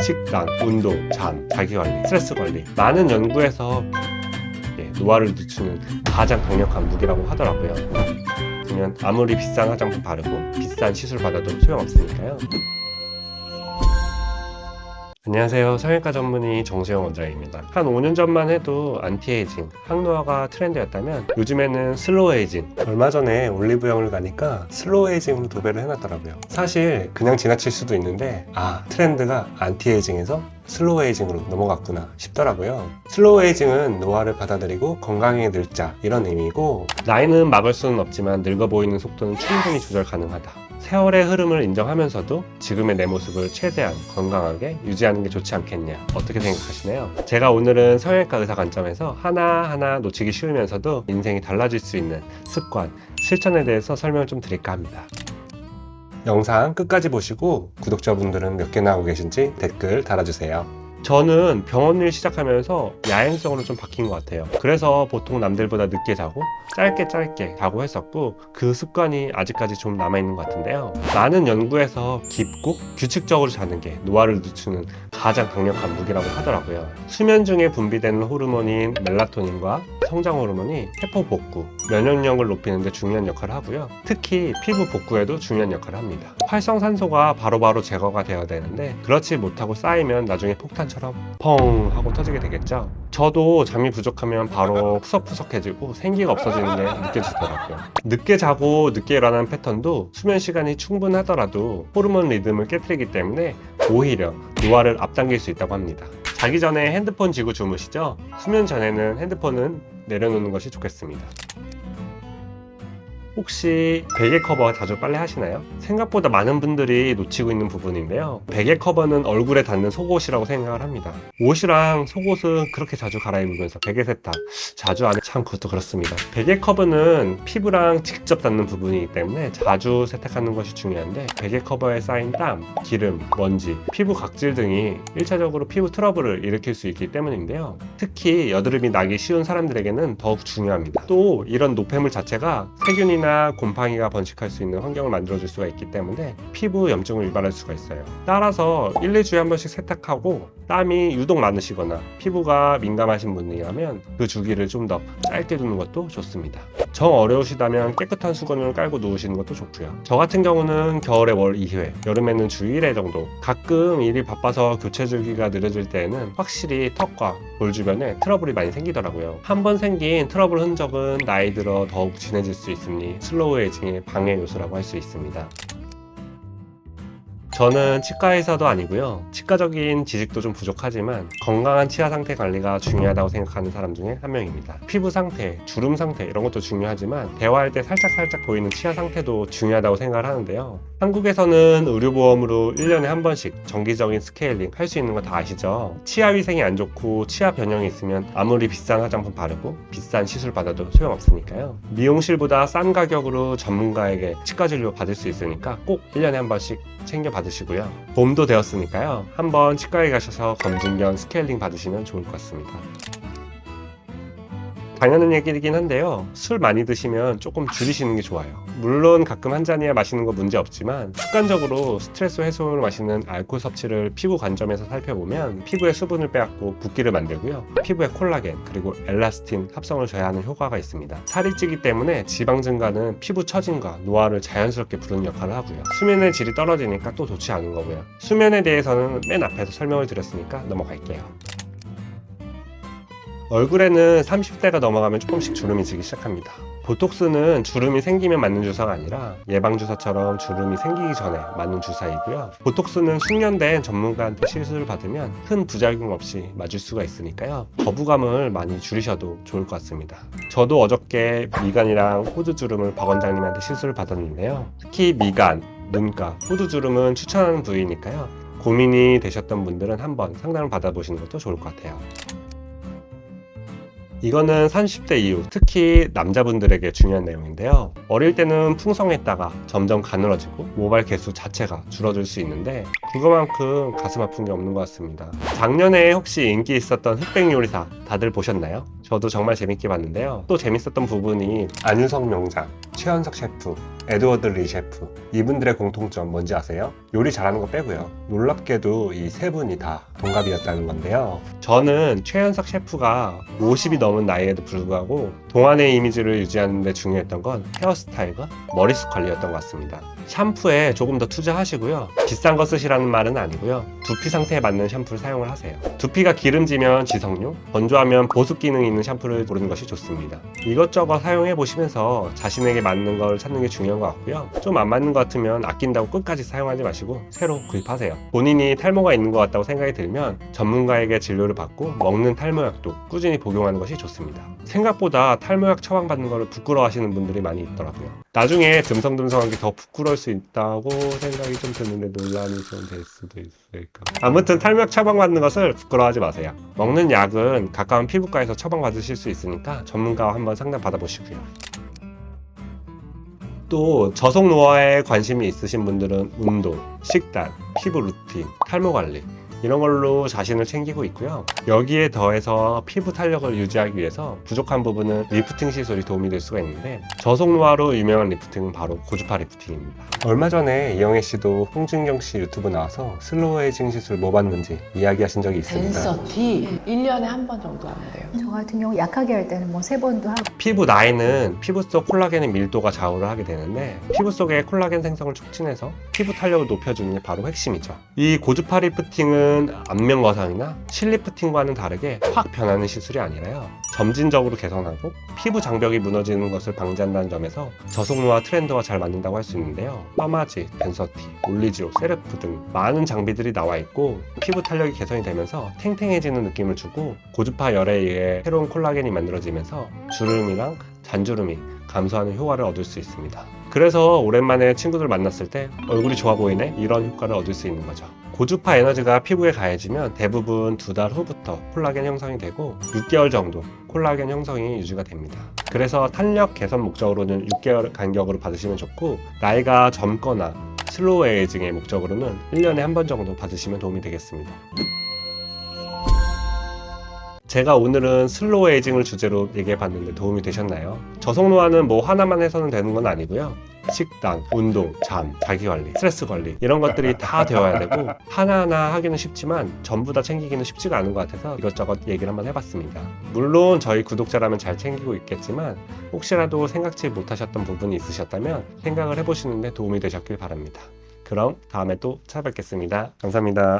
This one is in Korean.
식단, 운동, 잠, 자기관리, 스트레스 관리, 많은 연구에서 노화를 늦추는 가장 강력한 무기라고 하더라고요. 그러면 아무리 비싼 화장품 바르고 비싼 시술 받아도 소용없으니까요. 안녕하세요. 성형외과 전문의 정세영 원장입니다. 한 5년 전만 해도 안티에이징, 항노화가 트렌드였다면 요즘에는 슬로우 에이징. 얼마 전에 올리브영을 가니까 슬로우 에이징으로 도배를 해놨더라고요. 사실 그냥 지나칠 수도 있는데 트렌드가 안티에이징에서 슬로우 에이징으로 넘어갔구나 싶더라고요. 슬로우 에이징은 노화를 받아들이고 건강하게 늙자 이런 의미고, 나이는 막을 수는 없지만 늙어 보이는 속도는 충분히 조절 가능하다. 세월의 흐름을 인정하면서도 지금의 내 모습을 최대한 건강하게 유지하는 게 좋지 않겠냐, 어떻게 생각하시나요? 제가 오늘은 성형외과 의사 관점에서 하나하나 놓치기 쉬우면서도 인생이 달라질 수 있는 습관, 실천에 대해서 설명을 좀 드릴까 합니다. 영상 끝까지 보시고 구독자분들은 몇 개나 하고 계신지 댓글 달아주세요. 저는 병원 일 시작하면서 야행성으로 좀 바뀐 것 같아요. 그래서 보통 남들보다 늦게 자고 짧게 자고 했었고, 그 습관이 아직까지 좀 남아있는 것 같은데요. 많은 연구에서 깊고 규칙적으로 자는 게 노화를 늦추는 가장 강력한 무기라고 하더라고요. 수면 중에 분비되는 호르몬인 멜라토닌과 성장 호르몬이 세포 복구, 면역력을 높이는 데 중요한 역할을 하고요. 특히 피부 복구에도 중요한 역할을 합니다. 활성산소가 바로바로 제거가 되어야 되는데 그렇지 못하고 쌓이면 나중에 폭탄처럼 펑 하고 터지게 되겠죠. 저도 잠이 부족하면 바로 푸석푸석해지고 생기가 없어지는 게 느껴지더라고요. 늦게 자고 늦게 일어나는 패턴도 수면 시간이 충분하더라도 호르몬 리듬을 깨트리기 때문에 오히려 노화를 앞당길 수 있다고 합니다. 자기 전에 핸드폰 쥐고 주무시죠? 수면 전에는 핸드폰은 내려놓는 것이 좋겠습니다. 혹시 베개 커버 자주 빨래 하시나요? 생각보다 많은 분들이 놓치고 있는 부분인데요. 베개 커버는 얼굴에 닿는 속옷이라고 생각을 합니다. 옷이랑 속옷은 그렇게 자주 갈아입으면서 베개 세탁 자주 안 해. 참 그것도 그렇습니다. 베개 커버는 피부랑 직접 닿는 부분이기 때문에 자주 세탁하는 것이 중요한데, 베개 커버에 쌓인 땀, 기름, 먼지, 피부 각질 등이 1차적으로 피부 트러블을 일으킬 수 있기 때문인데요. 특히 여드름이 나기 쉬운 사람들에게는 더욱 중요합니다. 또 이런 노폐물 자체가 세균이나 곰팡이가 번식할 수 있는 환경을 만들어줄 수가 있기 때문에 피부 염증을 유발할 수가 있어요. 따라서 1, 2주에 한 번씩 세탁하고, 땀이 유독 많으시거나 피부가 민감하신 분이라면 그 주기를 좀 더 짧게 두는 것도 좋습니다. 정 어려우시다면 깨끗한 수건을 깔고 누우시는 것도 좋고요. 저 같은 경우는 겨울에 월 2회, 여름에는 주 1회 정도. 가끔 일이 바빠서 교체 주기가 느려질 때에는 확실히 턱과 볼 주변에 트러블이 많이 생기더라고요. 한번 생긴 트러블 흔적은 나이 들어 더욱 진해질 수 있으니 슬로우 에이징의 방해 요소라고 할 수 있습니다. 저는 치과 의사도 아니고요. 치과적인 지식도 좀 부족하지만 건강한 치아 상태 관리가 중요하다고 생각하는 사람 중에 한 명입니다. 피부 상태, 주름 상태 이런 것도 중요하지만 대화할 때 살짝 보이는 치아 상태도 중요하다고 생각을 하는데요. 한국에서는 의료보험으로 1년에 한 번씩 정기적인 스케일링 할 수 있는 거 다 아시죠? 치아 위생이 안 좋고 치아 변형이 있으면 아무리 비싼 화장품 바르고 비싼 시술 받아도 소용없으니까요. 미용실보다 싼 가격으로 전문가에게 치과 진료 받을 수 있으니까 꼭 1년에 한 번씩 챙겨 받으시고요. 봄도 되었으니까요. 한번 치과에 가셔서 검진 겸 스케일링 받으시면 좋을 것 같습니다. 당연한 얘기이긴 한데요. 술 많이 드시면 조금 줄이시는 게 좋아요. 물론 가끔 한 잔이야 마시는 거 문제 없지만 습관적으로 스트레스 해소를 마시는 알코올 섭취를 피부 관점에서 살펴보면 피부의 수분을 빼앗고 붓기를 만들고요. 피부의 콜라겐 그리고 엘라스틴 합성을 저해하는 효과가 있습니다. 살이 찌기 때문에 지방 증가는 피부 처짐과 노화를 자연스럽게 부르는 역할을 하고요. 수면의 질이 떨어지니까 또 좋지 않은 거고요. 수면에 대해서는 맨 앞에서 설명을 드렸으니까 넘어갈게요. 얼굴에는 30대가 넘어가면 조금씩 주름이 지기 시작합니다. 보톡스는 주름이 생기면 맞는 주사가 아니라 예방주사처럼 주름이 생기기 전에 맞는 주사이고요. 보톡스는 숙련된 전문가한테 시술을 받으면 큰 부작용 없이 맞을 수가 있으니까요. 거부감을 많이 줄이셔도 좋을 것 같습니다. 저도 어저께 미간이랑 호두주름을 박 원장님한테 시술을 받았는데요. 특히 미간, 눈가, 호두주름은 추천하는 부위니까요. 고민이 되셨던 분들은 한번 상담을 받아보시는 것도 좋을 것 같아요. 이거는 30대 이후 특히 남자분들에게 중요한 내용인데요. 어릴 때는 풍성했다가 점점 가늘어지고 모발 개수 자체가 줄어들 수 있는데 그거만큼 가슴 아픈 게 없는 것 같습니다. 작년에 혹시 인기 있었던 흑백 요리사 다들 보셨나요? 저도 정말 재밌게 봤는데요. 또 재밌었던 부분이 안유석 명장 최현석 셰프, 에드워드 리 셰프, 이분들의 공통점 뭔지 아세요? 요리 잘하는 거 빼고요. 놀랍게도 이 세 분이 다 동갑이었다는 건데요. 저는 최현석 셰프가 50이 넘은 나이에도 불구하고 동안의 이미지를 유지하는 데 중요했던 건 헤어스타일과 머리숱 관리였던 것 같습니다. 샴푸에 조금 더 투자하시고요. 비싼 거 쓰시라는 말은 아니고요. 두피 상태에 맞는 샴푸를 사용을 하세요. 두피가 기름지면 지성용, 건조하면 보습 기능이 있는 샴푸를 고르는 것이 좋습니다. 이것저것 사용해 보시면서 자신에게 맞는 걸 찾는 게 중요한 것 같고요. 좀 안 맞는 것 같으면 아낀다고 끝까지 사용하지 마시고 새로 구입하세요. 본인이 탈모가 있는 것 같다고 생각이 들면 전문가에게 진료를 받고 먹는 탈모약도 꾸준히 복용하는 것이 좋습니다. 생각보다 탈모약 처방받는 걸 부끄러워하시는 분들이 많이 있더라고요. 나중에 듬성듬성한 게 더 부끄러울 수 있다고 생각이 좀 드는데 논란이 좀 될 수도 있을까. 아무튼 탈모약 처방받는 것을 부끄러워하지 마세요. 먹는 약은 가까운 피부과에서 처방받으실 수 있으니까 전문가와 한번 상담 받아보시고요. 또 저속 노화에 관심이 있으신 분들은 운동, 식단, 피부 루틴, 탈모 관리 이런 걸로 자신을 챙기고 있고요. 여기에 더해서 피부 탄력을 유지하기 위해서 부족한 부분은 리프팅 시술이 도움이 될 수가 있는데 저속 노화로 유명한 리프팅은 바로 고주파 리프팅입니다. 얼마 전에 이영애 씨도 홍진경 씨 유튜브 나와서 슬로우 에이징 시술 뭐 받는지 이야기하신 적이 있습니다. 덴서티 1년에 한 번 정도 하면 돼요. 저 같은 경우 약하게 할 때는 뭐 3번도 하고. 피부 나이는 피부 속 콜라겐의 밀도가 좌우를 하게 되는데 피부 속의 콜라겐 생성을 촉진해서 피부 탄력을 높여주는 게 바로 핵심이죠. 이 고주파 리프팅은 안면 거상이나 실리프팅과는 다르게 확 변하는 시술이 아니라요. 점진적으로 개선하고 피부 장벽이 무너지는 것을 방지한다는 점에서 저속노화 트렌드와 잘 맞는다고 할 수 있는데요. 파마지, 덴서티, 올리지오, 세르프 등 많은 장비들이 나와 있고 피부 탄력이 개선이 되면서 탱탱해지는 느낌을 주고 고주파 열에 의해 새로운 콜라겐이 만들어지면서 주름이랑 잔주름이 감소하는 효과를 얻을 수 있습니다. 그래서 오랜만에 친구들 만났을 때 얼굴이 좋아 보이네? 이런 효과를 얻을 수 있는 거죠. 고주파 에너지가 피부에 가해지면 대부분 2달 후부터 콜라겐 형성이 되고 6개월 정도 콜라겐 형성이 유지가 됩니다. 그래서 탄력 개선 목적으로는 6개월 간격으로 받으시면 좋고 나이가 젊거나 슬로우 에이징의 목적으로는 1년에 한 번 정도 받으시면 도움이 되겠습니다. 제가 오늘은 슬로우 에이징을 주제로 얘기해봤는데 도움이 되셨나요? 저속노화는 뭐 하나만 해서는 되는 건 아니고요. 식단, 운동, 잠, 자기관리, 스트레스 관리 이런 것들이 다 되어야 되고 하나하나 하기는 쉽지만 전부 다 챙기기는 쉽지가 않은 것 같아서 이것저것 얘기를 한번 해봤습니다. 물론 저희 구독자라면 잘 챙기고 있겠지만 혹시라도 생각지 못하셨던 부분이 있으셨다면 생각을 해보시는데 도움이 되셨길 바랍니다. 그럼 다음에 또 찾아뵙겠습니다. 감사합니다.